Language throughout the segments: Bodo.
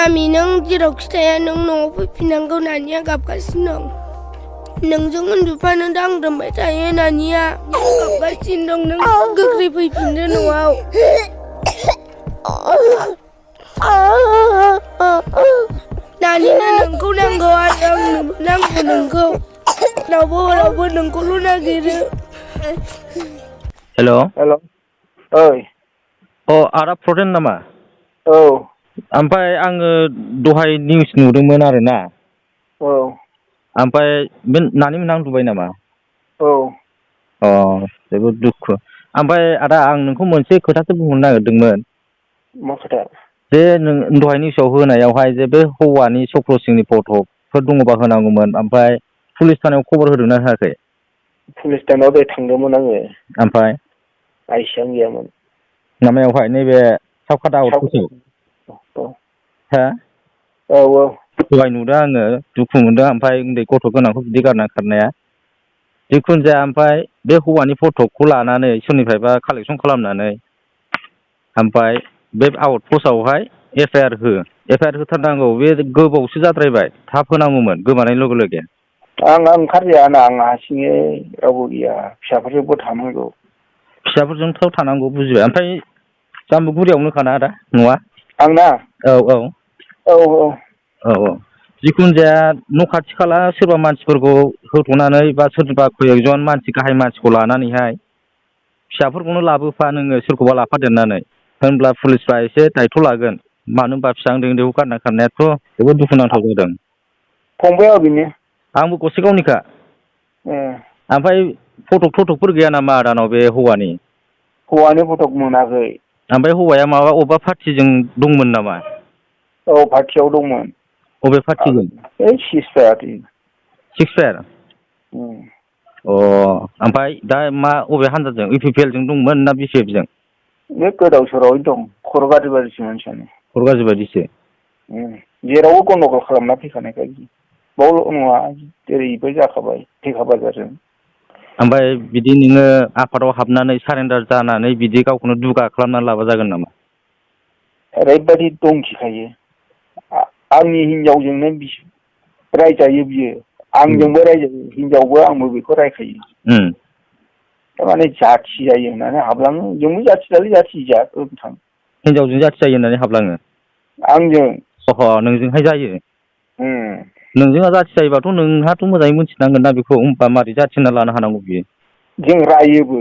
मामि नों जेरावखि थाया नों न'आव फैफिननांगौ नानिया गाबगासिनो दं नोंजों उन्दुफानो दांग्रोमबाय थायो नानिया गाबगासिनो दं नों गोख्रै फैफिनदो न'आव नानिनो नोंखौ नांगौ आरो आंनोबो नांगौ नोंखौ रावबो नोंखौल' नागिरो हेल' ओइ आदा प्रटेन नामा औ ओमफ्राय आङो दहाय निउस नुदोंमोन आरोना औ ओमफ्राय बे नानि मोनहा उन्दुबाय नामा औ जोबोद दुखु ओमफ्राय आदा आं नोंखौ मोनसे खोथासो बुंहरनो नागिरदोंमोन मा खोथा जे नों दहाय निउसआव होनायावहाय जे बे हौवानि चक्रसिंनि फट'फोर दङबा होनांगौमोन ओमफ्राय पुलिस थानायाव खबर होदोंना होआखै पुलिस थानायाव दहाय थांदोंमोन आङो ओमफ्राय आइसियानो गैयामोन माबायावहाय नैबे सावकाटा आउटपस्टआव हा औ दहाय नुदों आङो दुखु मोनदों ओमफ्राय उन्दै गथ' गोनांखौ बिदि गारना खारनाया जिखुनु जाया ओमफ्राय बे हौवानि फट'खौ लानानै सोरनिफ्रायबा कालेक्सन खालामनानै ओमफ्राय बे आउटपस्टआवहाय एफ आइ आर होथारनांगौ बे गोबावसो जाद्रायबाय थाब होनांगौमोन गोमानाय लोगो लोगो आं ओंखारजायाना आं हारसिङै रावबो गैया फिसाफोरजोंबो थानांगौ फिसाफोरजोंथ' थानांगौ बुजिबाय ओमफ्राय जाम्बुगुरियावनोखाना आदा न'आ आंना औ जिखुनु जाया न' खाथि खाला सोरबा मानसिफोरखौ होथ'नानै बा सोरबा खय-एकजन मानसि गाहाय मानसिखौ लानानैहाय फिसाफोरखौनो लाबोफा नोङो सोरखौबा लाफादेरनानै होनब्ला पुलिसफ्रा एसे दायथ' लागोन मानो होनबा फिसा उन्दै उन्दैखौ गारना खारनायाथ' जोबोद दुखुनांथाव जादों फंबाया अबेनि आंबो गसाइगावनिखा ए ओमफ्राय फटकफोर गैया नामा आदानाव बे हौवानि हौवानि फटक मोनाखै ओमफ्राय हौवाया माबा अबेबा पार्टिजों दंमोन नामा औ पार्टियाव दंमोन अबे पार्टिजों सिक्स फायार ओमफ्राय दा मा अबे हान्जाजों इउ पि पि एल जों दंमोन ना बि पि एफ जों बे गोदाव सोरावै दं खर' गाज्रि बायदिसो मानसियानो खर' गाज्रि बायदिसो जेरावबो गन्दगल खालामना फैखानायखाय बावल' नङा जेरैबो जाखाबाय थेखा बाजारजों ओमफ्राय बिदि नोङो आफादाव हाबनानै सारेन्डार जानानै बिदि गावखौनो दुगा खालामनानै लाबा जागोन नामा ओरैबायदि दंखिखायो आंनि हिनजावजोंनो रायजायो बियो आंजोंबो रायजायो हिनजावबो आंबो बेखौ रायखायो थारमाने जाथि जायो होननानै हाबलाङो जोंबो जाथि जालै जाथि जा थां हिनजावजों जाथि जायो होननानै हाबलाङो आंजों नोंजोंहाय जायो नोंजोंहा जाथि जायोबाथ' नोंहाथ' मोजाङै मोनथिनांगोन ना बेखौ होमबा मारै जाथि होनना लानो हानांगौ बियो जों रायोबो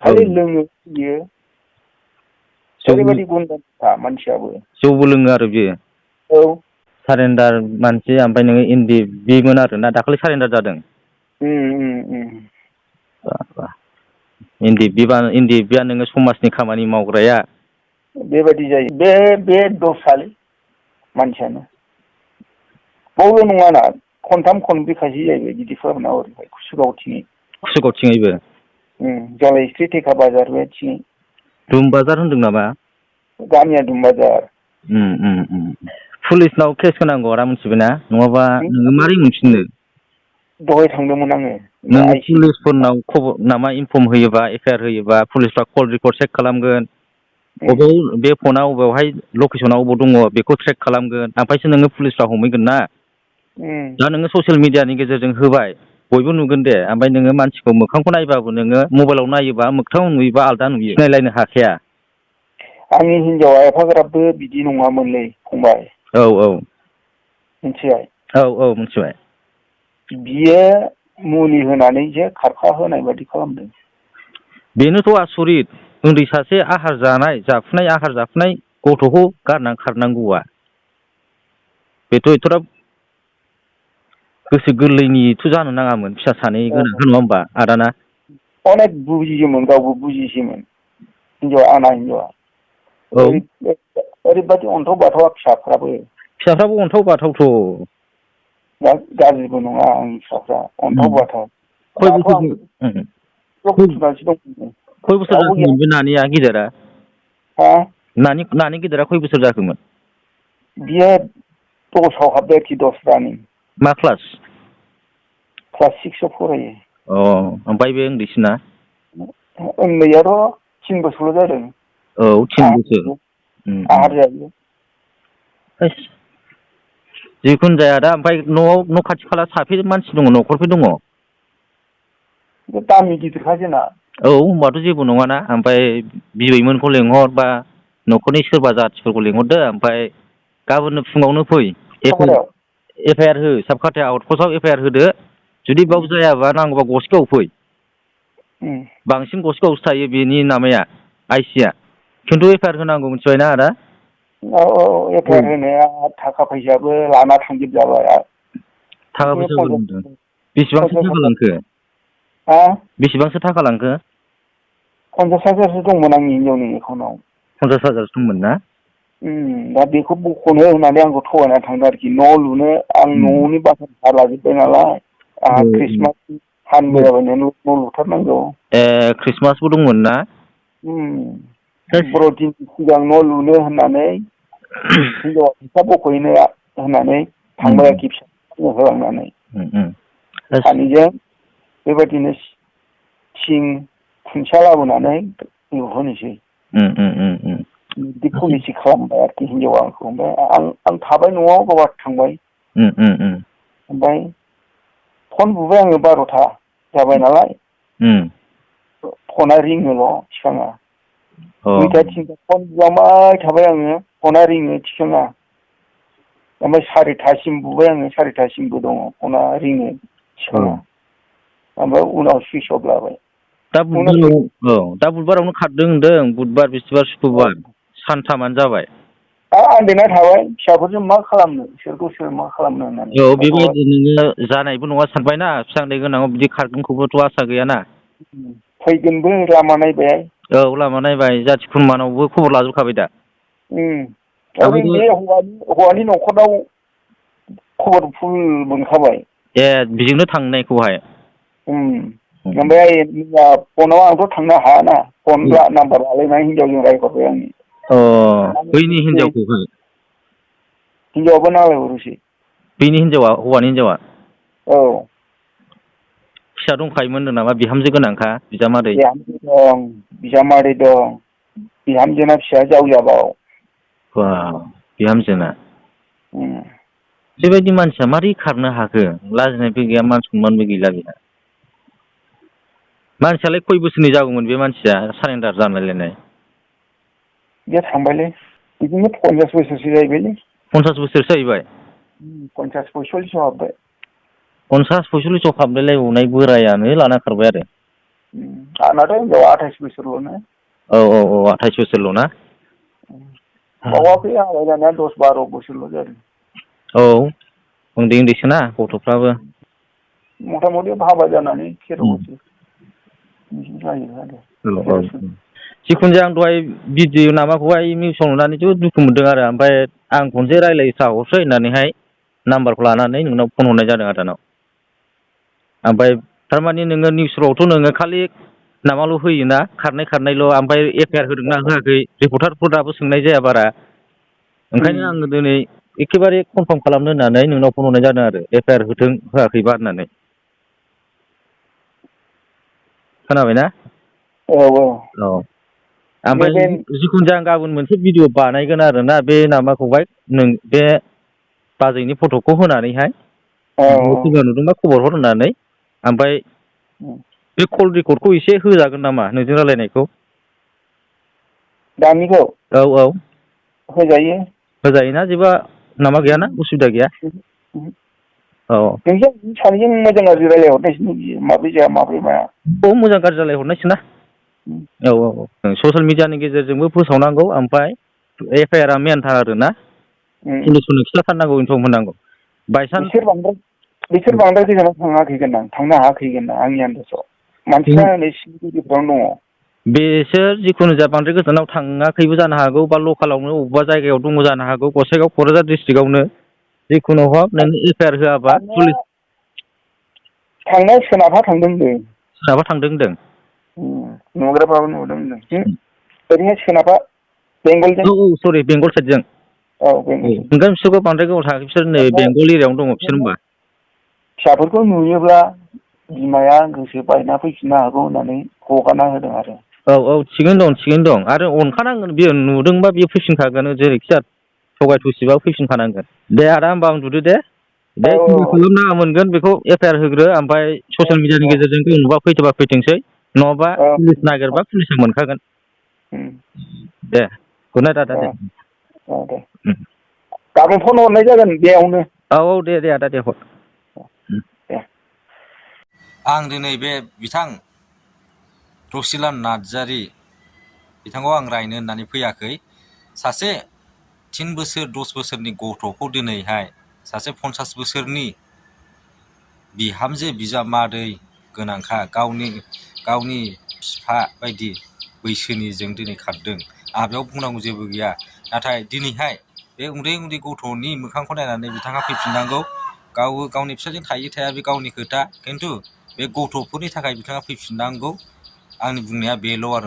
खालि लोङो बियो ओरैबायदि गुन्दाखा मानसियाबो जौबो लोङो आरो बियो औ सारेन्डार मानसि ओमफ्राय नोङो इन्दि बिमोन आरो ना दाखालि सारेन्डार जादों इन्दि बिया नोङो समाजनि खामानि मावग्राया बेबायदि जायो बे दस्रालै मानसियानो बावल' नङाना खनथाम खनब्रै खायसे जाहैबाय बिदि खालामना ओरैहाय कुसुगावथिङैबो जलायस्रि थेखा बाजार बे थिङै दुम बाजार होनदों नामा गामिया दुमबाजार पुलिसनाव केस होनांगौ आदा मोनथिबाय ना नङाबा नोङो मारै मोनफिननो दहाय थांदोंमोन आङो नों पुलिसफोरनाव खबर इनफर्म होयोबा एफ आइ आर होयोबा पुलिसफ्रा कल रेकर्ड चेक खालामगोन बबेयाव बे फना बबेयावहाय लकेसना बबाव दङ बेखौ ट्रेक खालामगोन ओमफ्रायसो नोङो पुलिसफ्रा हमहैगोन ना दा नोङो ससियेल मिडियानि गेजेरजों होबाय बयबो नुगोन दे ओमफ्राय नोङो मानसिखौ मोखांखौ नायबाबो नोङो मबाइलाव नायोबा मोगथाङाव नुयोबा आलादा नुयो सिनायलायनो हाखाया आंनि हिनजावा एफाग्राबबो बिदि नङामोनलै फंबाय औ मिथिबाय औ मिथिबाय बियो मुलि होनानैसो खारखा होनाय बायदि खालामदों बेनोथ' आसरित उन्दै सासे आहार जाफुनाय गथ'खौ गारनानै खारनांगौआ बेथ' एथ'ग्राब गोसो गोरलैनिथ' जानो नाङामोन फिसा सानै गोनांखा नङा होमबा आदाना अनेक बुजियोमोन गावबो बुजिसैमोन आंना हिनजावा ओरैबायदि अन्थाव बाथावा फिसाफ्राबो अन्थाव बाथावथ' गाज्रिबो नङा आंनि फिसाफ्रा अन्थाव बाथाव खय दाथ' बोसोर खय बोसोर रावबो गैया जाखोमोन बे नानिया गिदिरा नानि गिदिरा खय बोसोर जाखोमोन बियो 10आव हाबबाय आरोखि 10 रानिं मा क्लास 6आव फरायो ओमफ्राय बे उन्दैसिना उन्दैयाथ' 3 बोसोरल' जादों 3 बोसोर आहार जायो जिखुनु जाया दा ओमफ्राय न' खाथि खाला साबेसे मानसि दङ न'खरफोर दङ? गामि गिदिरखा जोंना। औ होनबाथ' जेबो नङाना ओमफ्राय बिबैमोनखौ लेंहर बा न'खरनि सोरबा जाथिफोरखौ लेंहरदो ओमफ्राय गाबोननो फुङावनो फै एफआइआर हो साबखाथाया आउटपस्टआव एफआइआर होदो जुदि बाव जायाबा नांगौबा गसखायाव फै बांसिन गसखायावसो थायो बेनि नामाया आइसिया खिन्थु एफआइआर होनांगौ मिथिबायना आदा? औ एफआइआर होनाया थाखा फैसाबो लाना थांजोबजाबाय। थाखा फैसाबो होनदों बेसेबांसो थाखा लांखो? बेसेबांसो थाखा लांखो? 50,000सो दंमोन आंनि हिनजावनि एकाउन्टआव। 50,000 दंमोन ना? दा बेखौ बख'नो होननानै आंखौ थगायना थांदों आरोखि न' लुनो आं न'नि बाथ्रा लाजोब्बाय नालाय आंहा ख्रिस्टमास हानबो जाबाय न' लुथारनांगौ। ख्रिस्टमासबो दंमोन ना? बर'दिन सिगां न' लुनो होननानै हिनजावा फैसा बख'हैनो होननानै थांबाय आरोखि फिसा होलांनानै सानैजों बेबायदिनो थिं खुन्थिया लाबोनानै लुहोनोसै बिदि पलिसि खालामबाय आरोखि हिनजावा आंखौ ओमफ्राय आं थाबाय न'आव गावहा थांबाय ओमफ्राय फन बुबाय आङो 12था जाबाय नालाय फना रिङोल' थिखाङा 2था 3था फन बुलांबाय थाबाय आङो फना रिङो थिखाङा ओमफ्राय 4थासिम बुबाय आङो 4थासिमबो दङ फना रिङो थिखाङा ओमफ्राय उनाव सुइस अफ लाबाय। दा बुधबारावनो खारदों होनदों बुधबार बिस्थिबार सुक्रबार सानथामानो जाबाय। आन्दायना थाबाय फिसाफोरजों मा खालामनो बिसोरखौ सोर मा खालामनो होननानै। औ बेबायदि नोङो जानायबो नङा सानबायना फिसान्दै गोनाङाव बिदि खारगोनखौबोथ' आसा गैयाना। फैगोनबो लामा नायबाय। औ लामा नायबाय जाथि खुरमानावबो खबर लाजोबखाबाय दा? ओरैनो बे हौवानि न'खराव खबर फुल मोनखाबाय। बेजोंनो थांनायखौहाय? ओमफ्राय फनाव आंथ' थांनो हायाना फन नाम्बार लालायनानै हिनजावजों रायहरबाय आङो। बैनि हिनजावखौहाय? हिनजावाबो नालायहरोसै। बेनि हिनजावा हौवानि हिनजावा? औ फिसा दंखायोमोन होनदों नामा बिहामजो गोनांखा बिजामादै? बिहामजो दं बिजामादै दं बिहामजोना फिसाया जावजाबाव। बिहामजोना? बेबायदि मानसिया मारै खारनो हाखो लाजिनायबो गैया मान सनमानबो गैला बेहा। मानसियालाय खय बोसोरनि जागौमोन बे मानसिया सारेन्डार जानायलायनाय? बे थांबायलै बिदिनो 50 बोसोरसो जाहैबायलै। 50 बोसोरसो जाहैबाय? 50-45 हाबबाय। 50-45 हाबलायलायबावनाय बोरायानो लाना खारबाय आरो? आंनाथ' हिनजावा 28 बोसोरल'नो। औ 28 बोसोरल' ना? बावाखै हाबा जानाया 10-12 बोसोरल' जादों। औ उन्दै उन्दैसोना गथ'फ्राबो। मथा मथि हाबा जानानै 13 बोसोर बिदि जायो आरो। जिखुनु जाया आं दहाय भिडिअ माबाखौहाय निउसाव नुनानै जोबोद दुखु मोनदों आरो ओमफ्राय आं खनसे रायज्लायस्राहरसै होननानैहाय नाम्बारखौ लानानै नोंनाव फन हरनाय जादों आदानाव। ओमफ्राय थारमाने नोङो निउसफ्रावथ' नोङो खालि माबाल' होयोना खारनायल' ओमफ्राय एफआइआर होदोंना होआखै रिपर्टारफोर दाबो सोंनाय जाया बारा ओंखायनो आङो दिनै एखेबारे कनफार्म खालामनो होननानै नोंनाव फन हरनाय जादों आरो एफआइआर होथों होआखैबा होननानै। खोनाबायना? औ ओमफ्राय जिखुनु जाया आं गाबोन मोनसे भिडिअ बानायगोन आरोना बे माबाखौहाय नों बे बाजैनि फट'खौ होनानैहाय सोरबा नुदोंबा खबर हर होननानै ओमफ्राय बे कल रेकर्डखौ एसे होजागोन नामा नोंजों रायलायनायखौ? दानिखौ? औ होजायो। होजायोना जेबो माबा गैयाना उसुबिदा गैया? औ नोंसोर सानैजों मोजां गाज्रि रायलायहरनायसै माब्रै जाया माब्रै माया। औ मोजां गाज्रि रायलायहरनायसैना। औ ससियेल मिडियानि गेजेरजोंबो फोसावनांगौ ओमफ्राय एफआइआरआ मेनथार आरोना पुलिसफोरनो खिथाथारनांगौ इनफर्म होनांगौ। बायसान्स बिसोर बांद्राय गोजानाव थाङाखैगोनदां थांनो हायाखैगोनदां आंनि आन्दाजाव मानसिफ्रा हनै सिलिगुरिफ्रावनो दङ। बेसोर जिखुनु जाया बांद्राय गोजानाव थाङाखैबो जानो हागौ बा लकेलावनो बबेबा जायगायाव दङ जानो हागौ गसाइगाव क'क्राझार डिस्ट्रिक्टआवनो जिखुनु हक नों एफआइआर होआबा पुलिस थांनाया सोनाबहा थांदों होनदों। सोनाबहा थांदों होनदों? नुग्राफ्राबो नुदों होनदों ओरैहाय सोनाबहा बेंगलजों। औ सरि बेंगल साइडजों। औ बेंगल साइड ओंखायनो बिसोरखौ बांद्राय गोबाव थाङाखै बिसोर नै बेंगल एरियायावनो दङ बिसोर होनबा। फिसाफोरखौ नुयोब्ला बिमाया गोसो बायना फैफिननो हागौ होननानै हगारना होदों आरो। औ थिगैनो दं आरो अनखानांगोन बियो नुदोंबा बियो फैफिनखागोन जेरैखि जाया थगाय थसिबा फैफिनखानांगोन दे आदा होमबा उन्दुदो दे औ खालामना मोनगोन बेखौ एफआइआर होग्रो ओमफ्राय ससियेल मिडियानि गेजेरजों नुबा फैथोबा फैथोंसै नङाबा पुलिस नागिरबा पुलिसा मोनखागोन दे गुड नाइट आदा दे दे गाबोन फन हरनाय जागोन बेयावनो औ दे आदा दे हर आं दिनै बे बिथां रसिलाल नार्जारि बिथांखौ आं रायनो होननानै फैयाखै सासे 3 बोसोर 10 बोसोरनि गथ'खौ दिनैहाय सासे 50 बोसोरनि बिहामजो बिजामादै गोनांखा गावनि बिफा बायदि बैसोनिजों दिनै खारदों आंहा बेयाव बुंनांगौ जेबो गैया नाथाय दिनैहाय बे उन्दै गथ'नि मोखांखौ नायनानै बिथाङा फैफिननांगौ गावनि फिसाजों थायो थाया बे गावनि खोथा खिन्थु बे गथ'फोरनि थाखाय बिथाङा फैफिननांगौ आंनि बुंनाया बेल' आरो